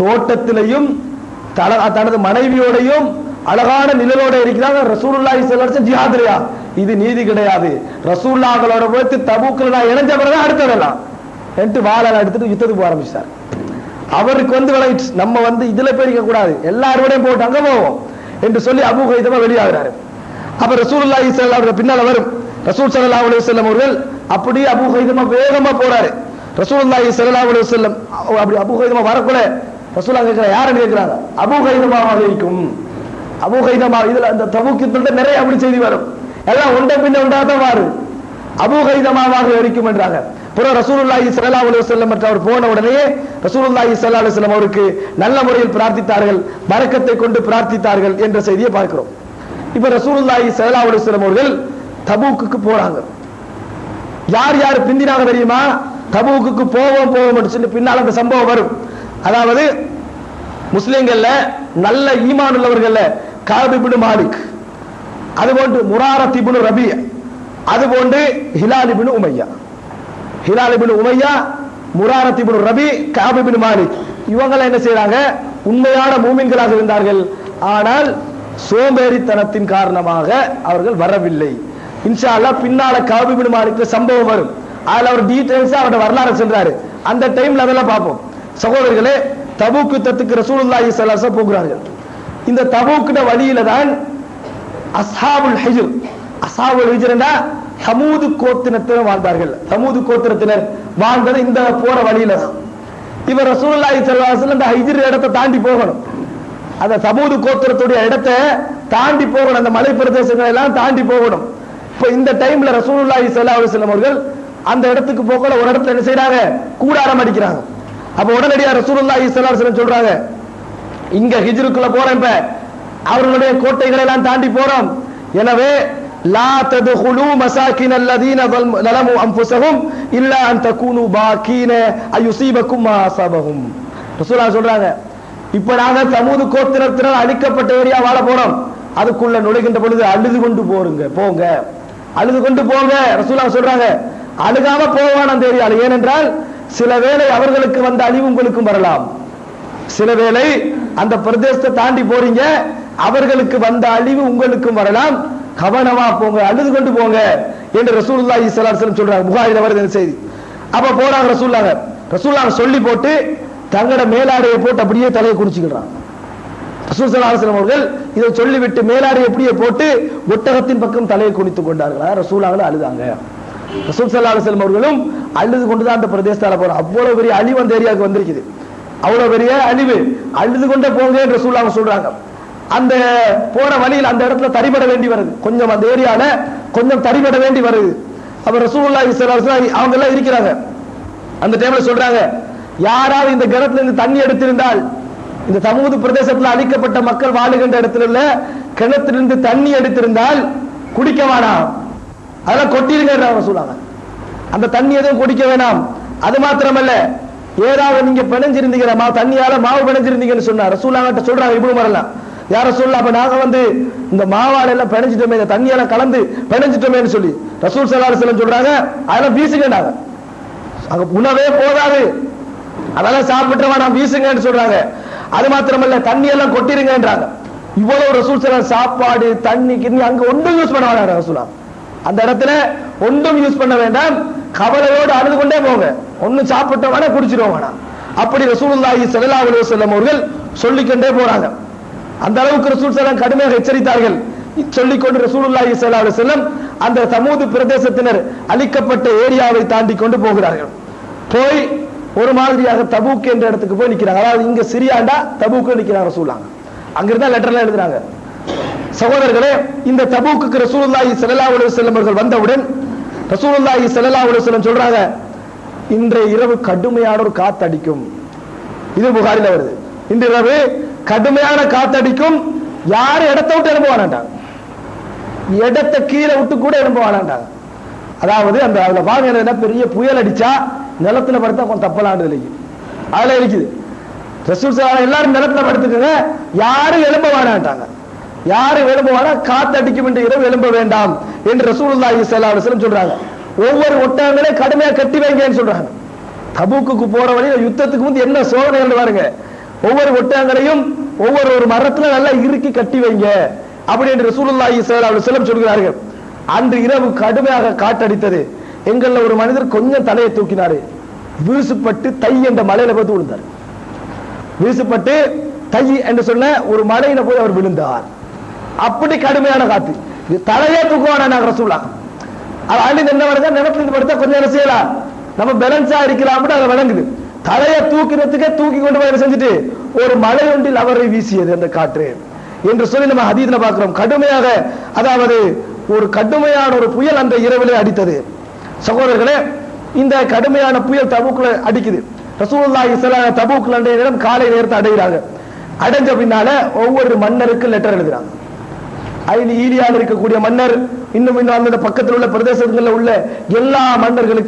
தோட்டத்திலையும் தனது மனைவியோடையும் அழகான நிழலோட இருக்கிறாங்க. ரசூலுல்லாஹி ஸல்லல்லாஹு அலைஹி வஸல்லம் ஜிஹாத்லையா? இது நீதி கிடையாது. ரசூலுல்லாஹ்களோட போய் தபூக்ல நான் இணைஞ்ச பிறகு அடுத்ததெல்லாம் என்று வாழை எடுத்துட்டு யுத்தத்துக்கு போக ஆரம்பிச்சார். அவருக்கு விளையிட்டு நம்ம இதுல போயிருக்க கூடாது, எல்லாரோடையும் போட்டு அங்க போவோம் என்று சொல்லி அபூ கைதமா வெளியாகிறாரு. அப்ப ரசூலுல்லாஹி ஸல்லல்லாஹு அலைஹி வஸல்லம் பின்னால வரும். ரசூல் ஸல்லல்லாஹு அலைஹி வஸல்லம் அவர்கள் அப்படியே அபூ கைதமா வேகமா போறாரு. ரசூலுல்லாஹி ஸல்லல்லாஹு அலைஹி வஸல்லம் அப்படி அபூ கைதமா வரக்குள்ள ரசூலுல்லாஹ் கேக்குறாங்க, யாருன்னு கேக்குறாங்க. அபூ கைதமாவாக இருக்கும். அபூ கைதமா இதுல அந்த தபூக் யுத்தத்துல நிறைய அப்படி செய்தி வரும், எல்லாம் ஒன்றை பின்ன ஒன்றாதான் மாறும். அபூ கைதமாவாக இருக்கும் என்றாங்க. பிறகு ரசூலுல்லாஹி ஸல்லல்லாஹு அலைஹி வஸல்லம் அவர் போன உடனே ரசூலுல்லாஹி ஸல்லல்லாஹு அலைஹி வஸல்லம் அவருக்கு நல்ல முறையில் பிரார்த்தித்தார்கள், பரக்கத்தை கொண்டு பிரார்த்தித்தார்கள் என்ற செய்தியை பார்க்கிறோம். இப்ப ரசூலுல்லாஹி ஸல்லல்லாஹு அலைஹி வஸல்லம் அவர்கள் தபூக்குக்கு போறாங்க. யார் யார் பிந்தினாங்க தெரியுமா? தபூக்குக்கு போவோம் சொல்லி பின்னால் அந்த சம்பவம் வரும். அதாவது முஸ்லிம்கள்ல நல்ல ஈமான் உள்ளவர்கள்ல கஅப் இப்னு மாலிக், அதுபோன்று முராரத் இப்னு ரபீ, அதுபோன்று ஹிலால் இப்னு உமையா. ஹிலால் இப்னு உமையா, முராரத் இப்னு ரபீ, கஅப் இப்னு மாலிக் இவங்க என்ன செய்றாங்க? உண்மையான மூமின்களாக இருந்தார்கள். ஆனால் சோம்பேறித்தனத்தின் காரணமாக அவர்கள் வரவில்லை. இன்ஷா அல்லாஹ் பின்னால கஅப் இப்னு மாலிக் சம்பவம் வரும். அதுல அவர் டீடைல்ஸா அவரோட வரலாறு சொல்றாரு. அந்த டைம்ல அதெல்லாம் பார்ப்போம். சகோதரர்களே, தபூக் யுத்தத்துக்கு ரசூலுல்லாஹி ஸல்லல்லாஹு அலைஹி வஸல்லம் போகிறார்கள். இந்த தபூக்குட வழியில தான் அஸ்ஹாபுல் ஹிஜ்ர், அஸ்ஹாபுல் ஹிஜ்ர்னா சமூது கோத்திரத்தினர் வாழ்ந்தார்கள். சமூது கோத்திரத்தினர் வாழ்ந்தது இந்த போற வழியில தான். இப்ப ரசூலுல்லாஹி ஸல்லல்லாஹு அலைஹி வஸல்லம் இந்த ஹிஜ்ர் இடத்தை தாண்டி போகணும். அந்த சமூது கோத்திரத்துடைய இடத்தை தாண்டி போகணும், அந்த மலை பிரதேசங்களை எல்லாம் தாண்டி போகணும். இப்ப இந்த டைம்ல ரசூலுல்லாஹி ஸல்லல்லாஹு அலைஹி வஸல்லம் அவர்கள் அந்த இடத்துக்கு போகல ஒரு இடத்துல என்ன செய்யறாங்க? கூடாரம் அடிக்கிறாங்க. அப்ப உடனடியா ரசூலுல்லாஹி ஸல்லல்லாஹு அலைஹி வஸல்லம் சொல்றாங்க, இங்க ஹிஜ்ருக்குள்ள போறேன், இப்ப அவர்களுடைய கோட்டைகளை எல்லாம் தாண்டி போறோம். எனவே லா ததுகுலு மசாகின் அல்லதீன ஸலமு அன்ஃபுஸஹும் இல்லா அன் தகூனு பாகீன அயுஸீபக்கும் மா அஸபஹும். ரசூலுல்லாஹ் சொல்றாங்க, இப்ப நாங்க சமூது கோத்திரத்தினர் அழிக்கப்பட்ட ஏரியா வாழ போறோம். அதுக்குள்ள நுழைகின்ற பொழுது அழுது கொண்டு போங்க, அழுது கொண்டு போங்க. ரசூலுல்லாஹ் சொல்றாங்க, அழுகாம போவான் அந்த ஏரியால. ஏனென்றால் சில வேளை அவர்களுக்கு வந்த அழிவு உங்களுக்கும் வரலாம். சில வேளை அந்த பிரதேசத்தை தாண்டி போறீங்க, அவர்களுக்கு வந்த அழிவு உங்களுக்கும் வரலாம். கவனமா போங்க, அழுது கொண்டு போங்க என்று ரசூலுல்லாஹி ஸல்லல்லாஹு அலைஹி வஸல்லம் சொல்றாங்க. புகாரில வருது இந்த செய்தி. அப்ப போறாங்க ரசூலுல்லாஹ் சொல்லி போட்டு தங்கட மேலாடையை போட்டு அப்படியே தலையை குடிச்சுக்கிறாங்க. ரசூல் ஸல்லல்லாஹு அலைஹி வஸல்லம் அவர்கள் இதை சொல்லிவிட்டு மேலாடையை அப்படியே போட்டு ஒட்டகத்தின் பக்கம் தலையை குனித்துக் கொண்டார்கள். ரசூலுல்லாஹ் அழுதாங்க. ரசூல் ஸல்லல்லாஹு அலைஹி வஸல்லம் அவர்களும் அழுது கொண்டுதான் அந்த பிரதேசத்தால போறாங்க. அவ்வளவு பெரிய அழிவு அந்த ஏரியாவுக்கு வந்திருக்குது, அவ்வளவு பெரிய அழிவு. அழுது கொண்டே போங்க என்று ரசூலுல்லாஹ் சொல்றாங்க. அந்த போற வழியில் அந்த இடத்துல தரிபட வேண்டி வருது, கொஞ்சம் அந்த ஏரியால கொஞ்சம் தரிபட வேண்டி வருது. அப்ப ரசூலுல்லாஹி ஸல்லல்லாஹு அலைஹி வஸல்லம் அவங்க எல்லாம் இருக்கிறாங்க. அந்த டைம்ல சொல்றாங்க, யாராவது இந்த கிணத்துல இருந்து தண்ணி எடுத்திருந்தால், இந்த சமூக பிரதேசத்தில் அழிக்கப்பட்ட மக்கள் வாழுகின்ற இடத்துல கிணத்திலிருந்து தண்ணி எடுத்திருந்தால் குடிக்க வேணாம், அதெல்லாம் கொட்டிருங்க சொல்லுவாங்க. அந்த தண்ணி எதுவும் குடிக்க வேணாம். அது மாத்திரமல்ல, ஏதாவது நீங்க பிணைஞ்சிருந்தீங்க, தண்ணியால மாவு பிணைஞ்சிருந்தீங்கன்னு சொன்னா ரசூலுல்லாஹ்ட்ட சொல்றாங்க, இப்னு மரலாம், யார சொல்ல அப்ப நாங்க இந்த மாவால எல்லாம் பிணைஞ்சிட்டோமே, இந்த தண்ணியெல்லாம் கலந்து பிணைஞ்சிட்டோமேன்னு சொல்லி ரசூல் ஸல்லல்லாஹு அலைஹி வஸல்லம் சொல்றாங்க, அதெல்லாம் வீசுங்கன்னாங்க. அங்க உணவே போதாது, அதெல்லாம் சாப்பிட்டு வேணாம், வீசுங்கன்னு சொல்றாங்க. அது மாத்திரமல்ல, தண்ணி எல்லாம் கொட்டிருங்கன்றாங்க. இவ்வளவு ரசூல் ஸல்லல்லாஹு சாப்பாடு தண்ணி கிண்ணி அங்க ஒன்றும் யூஸ் பண்ண வேணாம். ரசூலுல்லாஹ் அந்த இடத்துல ஒன்றும் யூஸ் பண்ண வேண்டாம், கவலையோடு அழுது கொண்டே போங்க, ஒன்னும் சாப்பிட்ட வேணா குடிச்சிருவோம் வேணாம். அப்படி ரசூலுல்லாஹி ஸல்லல்லாஹு அலைஹி வஸல்லம் அவர்கள் சொல்லிக்கொண்டே போறாங்க. அந்த அளவுக்கு ரசூல் ஸல்லல்லாஹு கடுமையாக எச்சரித்தார்கள். சொல்லிக்கொண்டு ரசூலுல்லாஹி ஸல்லல்லாஹு அலைஹி வஸல்லம் அந்த சமூக பிரதேசத்தினர் அழிக்கப்பட்ட ஏரியாவை தாண்டி கொண்டு போகிறார்கள். போய் ஒரு மாதிரியாக தபூக் என்ற இடத்துக்கு போய் நிக்கிறாங்க. அதாவது இங்க சிரியாண்டா தபூக்கு நிக்கிறாங்க ரசூலுல்லாஹ். அங்கிருந்தா லெட்டர்லாம் எழுதுறாங்க. சகோதரர்களே, இந்த தபூக்கு ரசூலுல்லாஹி ஸல்லல்லாஹு அலைஹி வஸல்லம் அவர்கள் வந்தவுடன் ரசூலுல்லாஹி ஸல்லல்லாஹு அலைஹி வஸல்லம் சொல்றாங்க, இன்றைய இரவு கடுமையான ஒரு காத்தடிக்கும். இது புகாரில வருது. இன்று இரவு கடுமையான காத்தடிக்கும், யாரும் இடத்தை விட்டு எழும்ப வேணாண்டாங்க, இடத்தை கீழே விட்டு கூட எழும்ப வேணாண்டாங்க. அதாவது அந்த அதுல வாங்க பெரிய புயல் அடிச்சா நிலத்துல படுத்தா கொஞ்சம் தப்பலாண்டு இருக்குது, அதுல இருக்குது. ரசூல் ஸல்லல்லாஹு எல்லாரும் நிலத்துல படுத்துக்கங்க, யாரும் எழும்ப வேணாண்டாங்க. யாரும் எழும்ப வேணாம், காத்தடிக்கும் என்று இரவு எழும்ப வேண்டாம் என்று ரசூலுல்லாஹி ஸல்லல்லாஹு அலைஹி வஸல்லம் சொல்றாங்க. ஒவ்வொரு ஒட்டகங்களே கடுமையா கட்டி வைங்கன்னு சொல்றாங்க. தபூக்குக்கு போற வழியில யுத்தத்துக்கு வந்து என்ன சோதனை பாருங்க. ஒவ்வொரு ஒட்டகங்களையும் ஒவ்வொரு மரத்துல நல்லா இறுக்கி கட்டி வைங்க அப்படி என்று ரசூலுல்லாஹி ஸல்லல்லாஹு அலைஹி வஸல்லம் சொல்கிறார்கள். அன்று இரவு கடுமையாக காற்றடித்தது. எங்கள்ல ஒரு மனிதர் கொஞ்சம் தலையை தூக்கினாரு, வீசுப்பட்டு தை என்ற மலையில போய் விழுந்தார். வீசுப்பட்டு தை என்று சொன்ன ஒரு மலையில போய் அவர் விழுந்தார். அப்படி கடுமையான காத்து. தலையே தூக்குவானா நாங்க ரசூலா. அது அள்ளி என்ன வருதா நினைப்பு படுத்தா கொஞ்சம் என்ன செய்யலாம், நம்ம பேலன்ஸா இருக்கலாம் அதை வழங்குது. தலையை தூக்கிறதுக்கே தூக்கி கொண்டு போய் செஞ்சுட்டு ஒரு மலை ஒன்றில் அவரை வீசியது அந்த காற்று என்று சொல்லி நம்ம ஹதீஸ்ல பார்க்கிறோம். கடுமையாக, அதாவது ஒரு கடுமையான ஒரு புயல் அந்த இரவிலே அடித்தது. சகோதரர்களே, இந்த கடுமையான புயல் தபூக்ல அடிக்குது. ரசூலுல்லாஹி ஸல்லல்லாஹு அலைஹி வஸல்லம் தபூக்ல அன்றைய நேரம் காலை நேரத்தை அடைகிறாங்க. அடைஞ்ச பின்னால ஒவ்வொரு மன்னருக்கு லெட்டர் எழுதுறாங்க. ஈலியாவில் இருக்கக்கூடிய மன்னர், இன்னும் அந்த பக்கத்தில் உள்ள பிரதேசங்களில் உள்ள எல்லா மன்னர்களுக்கும்